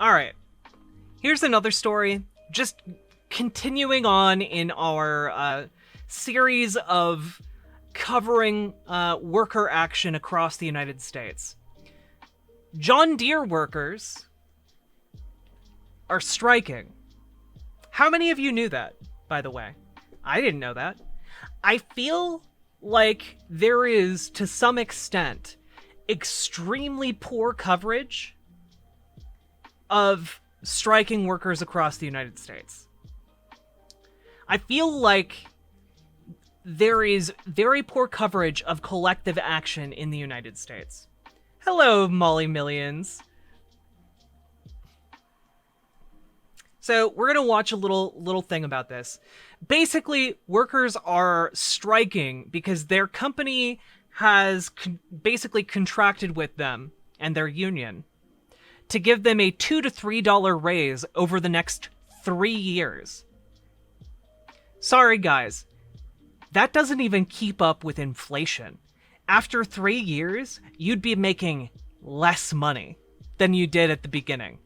All right. Here's another story. Just continuing on in our series of covering worker action across the United States. John Deere workers are striking. How many of you knew that, by the way? I didn't know that. I feel like there is, to some extent, extremely poor coverage of striking workers across the United States. I feel like there is very poor coverage of collective action in the United States. Hello, Molly Millions. So we're going to watch a little thing about this. Basically, workers are striking because their company has basically contracted with them and their union to give them a $2 to $3 raise over the next 3 years. Sorry, guys. That doesn't even keep up with inflation. After 3 years, you'd be making less money than you did at the beginning.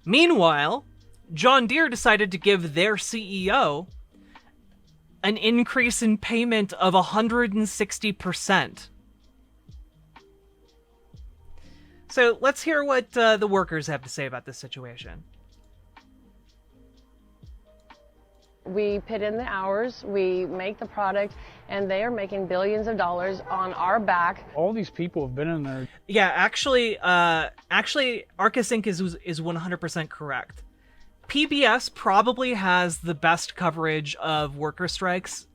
Meanwhile, John Deere decided to give their CEO an increase in payment of 160%. So let's hear what the workers have to say about this situation. We put in the hours, we make the product, and they are making billions of dollars on our back. All these people have been in there. Yeah, actually, Arcus Inc. is 100% correct. PBS probably has the best coverage of worker strikes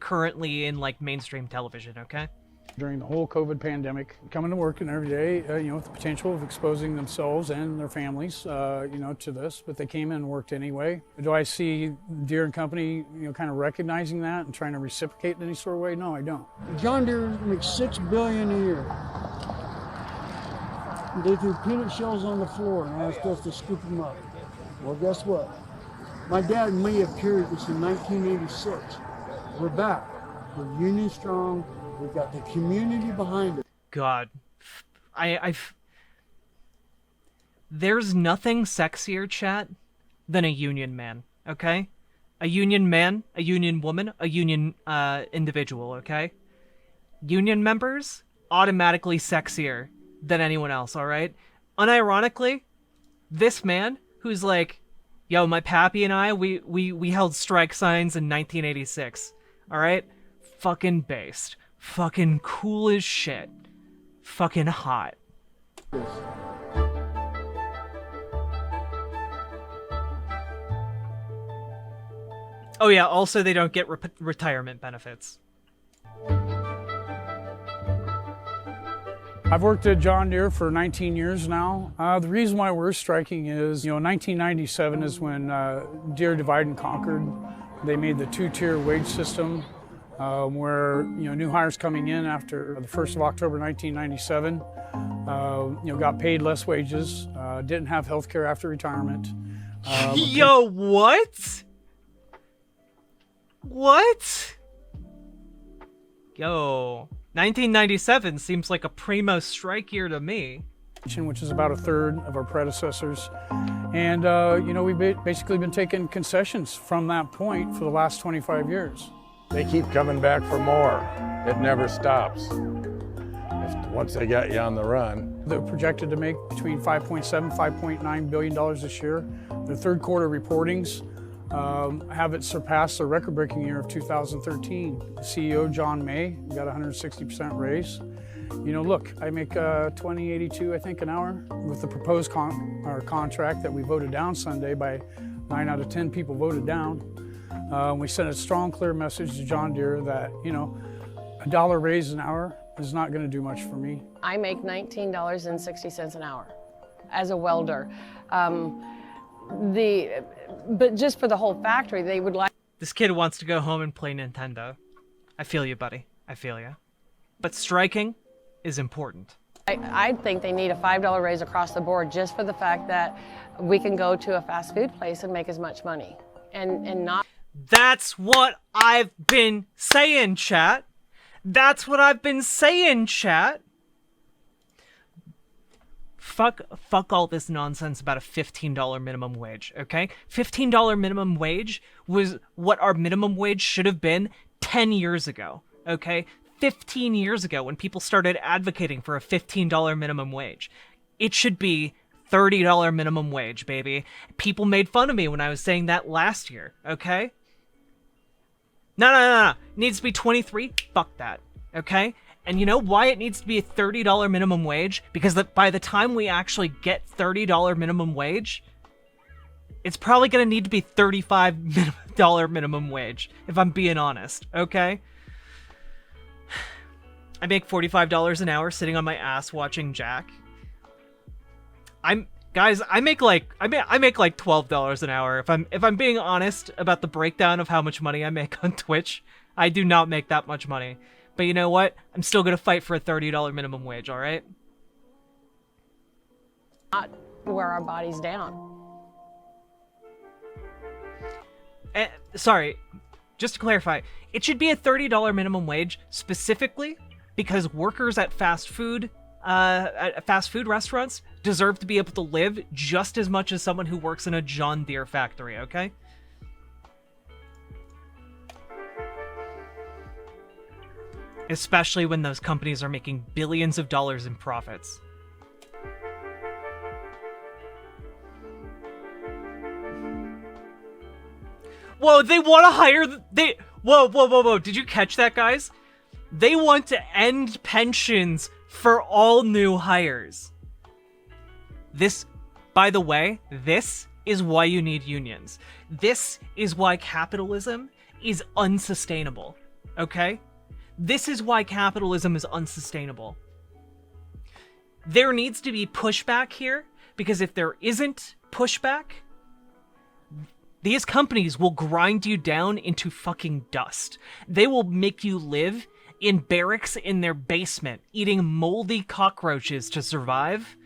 currently in like mainstream television. Okay. During the whole COVID pandemic, coming to work and every day, with the potential of exposing themselves and their families, to this, but they came in and worked anyway. Do I see Deere and Company, kind of recognizing that and trying to reciprocate in any sort of way? No, I don't. John Deere makes $6 billion a year. They threw peanut shells on the floor and asked us to scoop them up. Well, guess what? My dad and me have carried this in 1986. We're back. We're union strong. We've got the community behind it. God, there's nothing sexier, chat, than a union man, okay? A union man, a union woman, a union individual, okay? Union members, automatically sexier than anyone else, all right? Unironically, this man who's like, yo, my pappy and I, we held strike signs in 1986, all right? Fucking based. Fucking cool as shit. Fucking hot. Oh yeah, also they don't get retirement benefits. I've worked at John Deere for 19 years now. The reason why we're striking is, 1997 is when Deere divide and conquered. They made the two-tier wage system. Where new hires coming in after the 1st of October 1997, got paid less wages, didn't have health care after retirement. Yo, what? What? Yo, 1997 seems like a primo strike year to me. Which is about a third of our predecessors. And, we've basically been taking concessions from that point for the last 25 years. They keep coming back for more. It never stops. Once they got you on the run. They're projected to make between $5.7, $5.9 billion this year. Their third quarter reportings have it surpass the record-breaking year of 2013. CEO John May got a 160% raise. Look, I make $20.82, I think, an hour with the proposed contract that we voted down Sunday by 9 out of 10 people voted down. We sent a strong, clear message to John Deere that, a dollar raise an hour is not going to do much for me. I make $19.60 an hour as a welder. But just for the whole factory, they would like... This kid wants to go home and play Nintendo. I feel you, buddy. I feel you. But striking is important. I think they need a $5 raise across the board just for the fact that we can go to a fast food place and make as much money and not... That's what I've been saying, chat. That's what I've been saying, chat. fuck all this nonsense about a $15 minimum wage, okay? $15 minimum wage was what our minimum wage should have been 10 years ago, okay? 15 years ago when people started advocating for a $15 minimum wage. It should be $30 minimum wage, baby. People made fun of me when I was saying that last year, okay? No. It needs to be 23. Fuck that, okay? And you know why it needs to be a $30 minimum wage? Because by the time we actually get $30 minimum wage, it's probably going to need to be $35 minimum wage, if I'm being honest, okay? I make $45 an hour sitting on my ass watching Jack. I make like $12 an hour. If I'm being honest about the breakdown of how much money I make on Twitch, I do not make that much money. But you know what? I'm still gonna fight for a $30 minimum wage, alright? Not wear our bodies down. Sorry, just to clarify, it should be a $30 minimum wage specifically because workers at fast food restaurants deserve to be able to live just as much as someone who works in a John Deere factory, okay? Especially when those companies are making billions of dollars in profits. Whoa, they want to hire... Whoa. Did you catch that, guys? They want to end pensions for all new hires. This, by the way, this is why you need unions. This is why capitalism is unsustainable, okay? This is why capitalism is unsustainable. There needs to be pushback here, because if there isn't pushback, these companies will grind you down into fucking dust. They will make you live in barracks in their basement, eating moldy cockroaches to survive,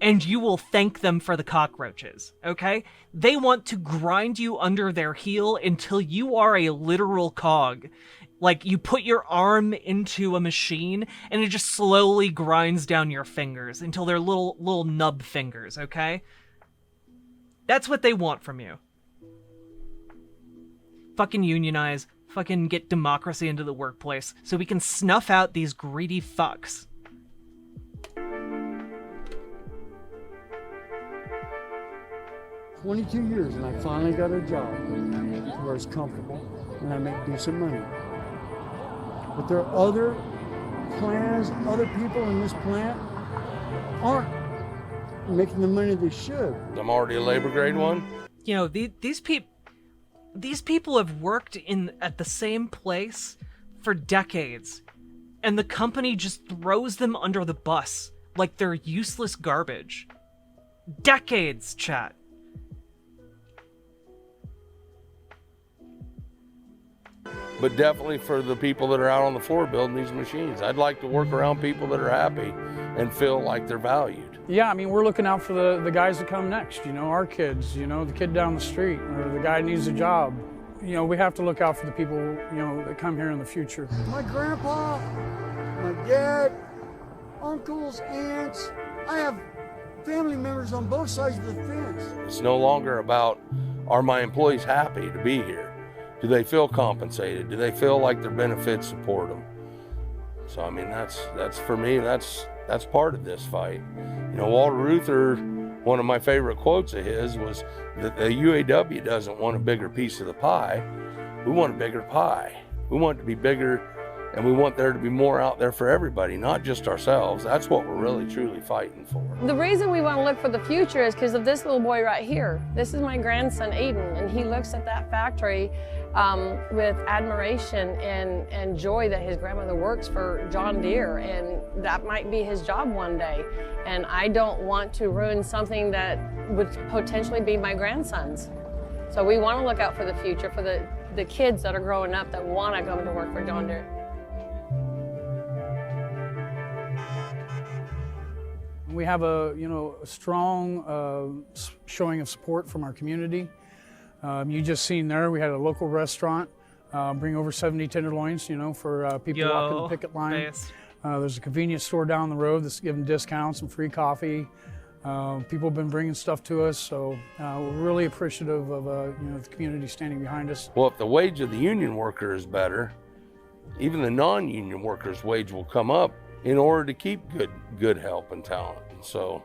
and you will thank them for the cockroaches, okay? They want to grind you under their heel until you are a literal cog. Like, you put your arm into a machine, and it just slowly grinds down your fingers until they're little nub fingers, okay? That's what they want from you. Fucking unionize. Fucking get democracy into the workplace so we can snuff out these greedy fucks. "22 years and I finally got a job where it's comfortable and I make decent money. But there are other plans, other people in this plant aren't making the money they should." I'm already a labor grade one. You know, these people have worked at the same place for decades, and the company just throws them under the bus like they're useless garbage. Decades, chat. But definitely for the people that are out on the floor building these machines, I'd like to work around people that are happy and feel like they're valued. Yeah, I mean, we're looking out for the guys that come next, you know, our kids, you know, the kid down the street, or the guy needs a job. You know, we have to look out for the people, you know, that come here in the future. My grandpa, my dad, uncles, aunts, I have family members on both sides of the fence. It's no longer about, are my employees happy to be here? Do they feel compensated? Do they feel like their benefits support them? So, I mean, that's for me, that's part of this fight. You know, Walter Reuther, one of my favorite quotes of his was that the UAW doesn't want a bigger piece of the pie. We want a bigger pie. We want it to be bigger, and we want there to be more out there for everybody, not just ourselves. That's what we're really, truly fighting for. The reason we want to look for the future is because of this little boy right here. This is my grandson, Aiden, and he looks at that factory with admiration and joy that his grandmother works for John Deere, and that might be his job one day. And I don't want to ruin something that would potentially be my grandson's. So we want to look out for the future, for the kids that are growing up that want to come to work for John Deere. We have a strong showing of support from our community. You just seen there, we had a local restaurant bring over 70 tenderloins, you know, for people walking the picket line. There's a convenience store down the road that's giving discounts and free coffee. People have been bringing stuff to us, so we're really appreciative of the community standing behind us. Well, if the wage of the union worker is better, even the non-union worker's wage will come up in order to keep good help and talent. And so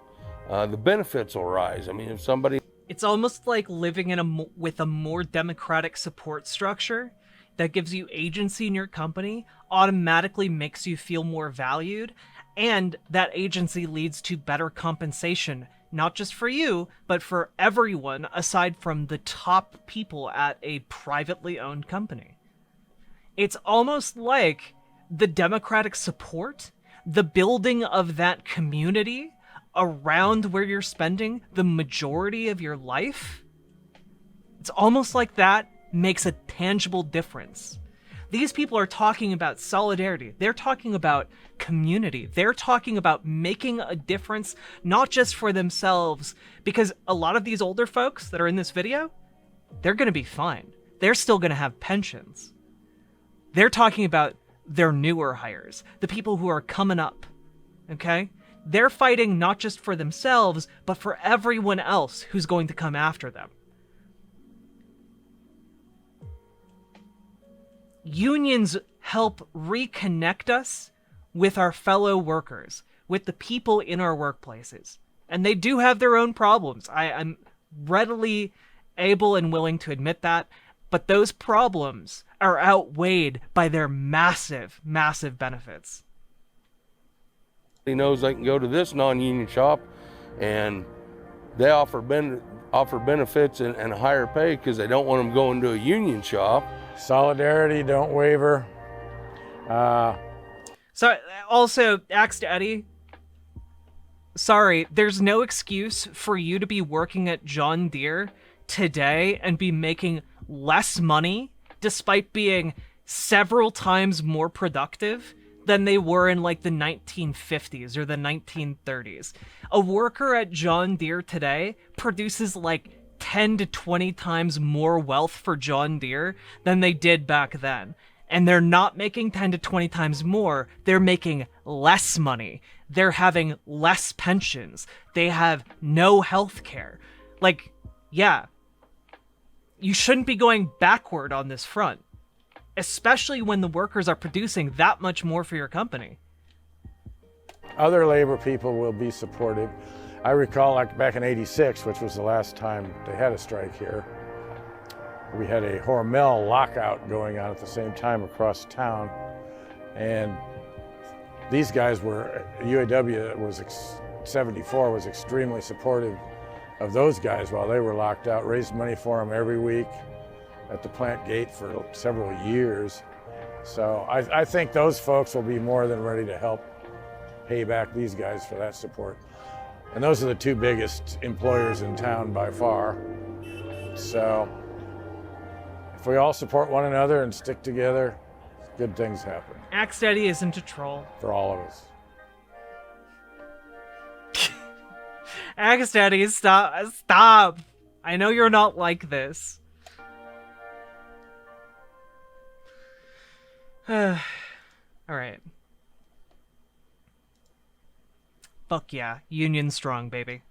the benefits will rise. I mean, if somebody... It's almost like living in with a more democratic support structure that gives you agency in your company automatically makes you feel more valued, and that agency leads to better compensation, not just for you, but for everyone aside from the top people at a privately owned company. It's almost like the democratic support, the building of that community around where you're spending the majority of your life, it's almost like that makes a tangible difference. These people are talking about solidarity. They're talking about community. They're talking about making a difference, not just for themselves, because a lot of these older folks that are in this video, they're going to be fine. They're still going to have pensions. They're talking about their newer hires, the people who are coming up, okay? They're fighting not just for themselves, but for everyone else who's going to come after them. Unions help reconnect us with our fellow workers, with the people in our workplaces. And they do have their own problems. I'm readily able and willing to admit that, but those problems are outweighed by their massive, massive benefits. He knows they can go to this non-union shop and they offer benefits and higher pay because they don't want them going to a union shop. Solidarity, don't waver. So also, Axe to Eddie, sorry, there's no excuse for you to be working at John Deere today and be making less money despite being several times more productive than they were in like the 1950s or the 1930s. A worker at John Deere today produces like 10 to 20 times more wealth for John Deere than they did back then. And they're not making 10 to 20 times more, they're making less money. They're having less pensions. They have no health care. Like, yeah, you shouldn't be going backward on this front, especially when the workers are producing that much more for your company. Other labor people will be supportive. I recall like back in '86, which was the last time they had a strike here, we had a Hormel lockout going on at the same time across town. And these guys were, UAW was 74 was extremely supportive of those guys while they were locked out, raised money for them every week at the plant gate for several years. So I think those folks will be more than ready to help pay back these guys for that support. And those are the two biggest employers in town by far. So if we all support one another and stick together, good things happen. Axe to Eddie isn't a troll. For all of us. Axe to Eddie, stop. I know you're not like this. All right. Fuck yeah, union strong, baby.